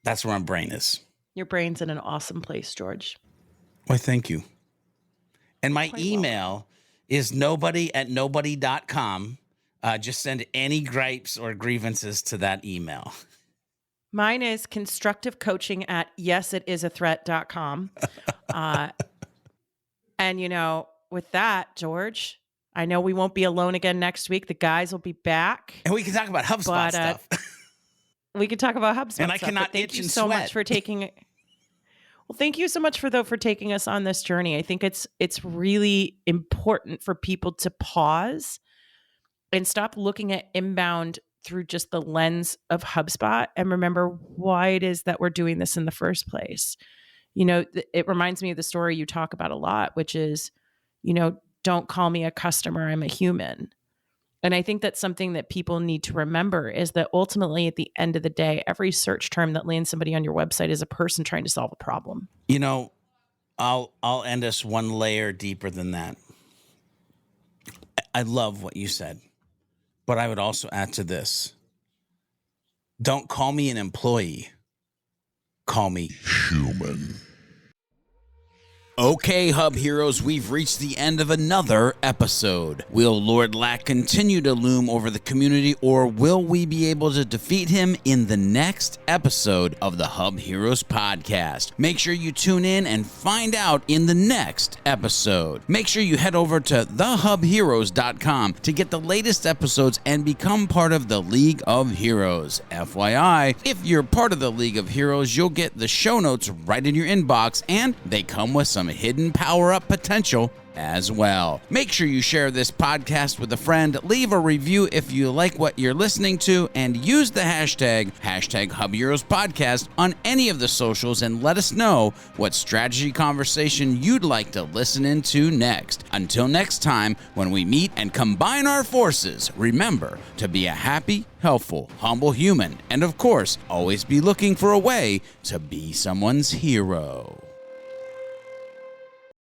[SPEAKER 3] That's where my brain is.
[SPEAKER 2] Your brain's in an awesome place, George.
[SPEAKER 3] Why, thank you. And my email is nobody@nobody.com. Just send any gripes or grievances to that email.
[SPEAKER 2] Mine is constructivecoaching@yesitisathreat.com. And, with that, George, I know we won't be alone again next week. The guys will be back.
[SPEAKER 3] And we can talk about HubSpot stuff.
[SPEAKER 2] We can talk about HubSpot
[SPEAKER 3] and I cannot
[SPEAKER 2] Thank
[SPEAKER 3] itch
[SPEAKER 2] you
[SPEAKER 3] and
[SPEAKER 2] so
[SPEAKER 3] sweat.
[SPEAKER 2] much for taking it. Well, thank you so much for taking us on this journey. I think it's really important for people to pause and stop looking at inbound through just the lens of HubSpot and remember why it is that we're doing this in the first place. It reminds me of the story you talk about a lot, which is, don't call me a customer, I'm a human. And I think that's something that people need to remember is that ultimately at the end of the day, every search term that lands somebody on your website is a person trying to solve a problem.
[SPEAKER 3] I'll end us one layer deeper than that. I love what you said, but I would also add to this. Don't call me an employee. Call me human. Okay, Hub Heroes, we've reached the end of another episode. Will Lord Lack continue to loom over the community, or will we be able to defeat him in the next episode of the Hub Heroes Podcast? Make sure you tune in and find out in the next episode. Make sure you head over to thehubheroes.com to get the latest episodes and become part of the League of Heroes. FYI, if you're part of the League of Heroes, you'll get the show notes right in your inbox, and they come with some hidden power-up potential as well. Make sure you share this podcast with a friend, leave a review if you like what you're listening to, and use the hashtag HubHeroes Podcast on any of the socials and let us know what strategy conversation you'd like to listen into next. Until next time, when we meet and combine our forces, remember to be a happy, helpful, humble human, and of course, always be looking for a way to be someone's hero.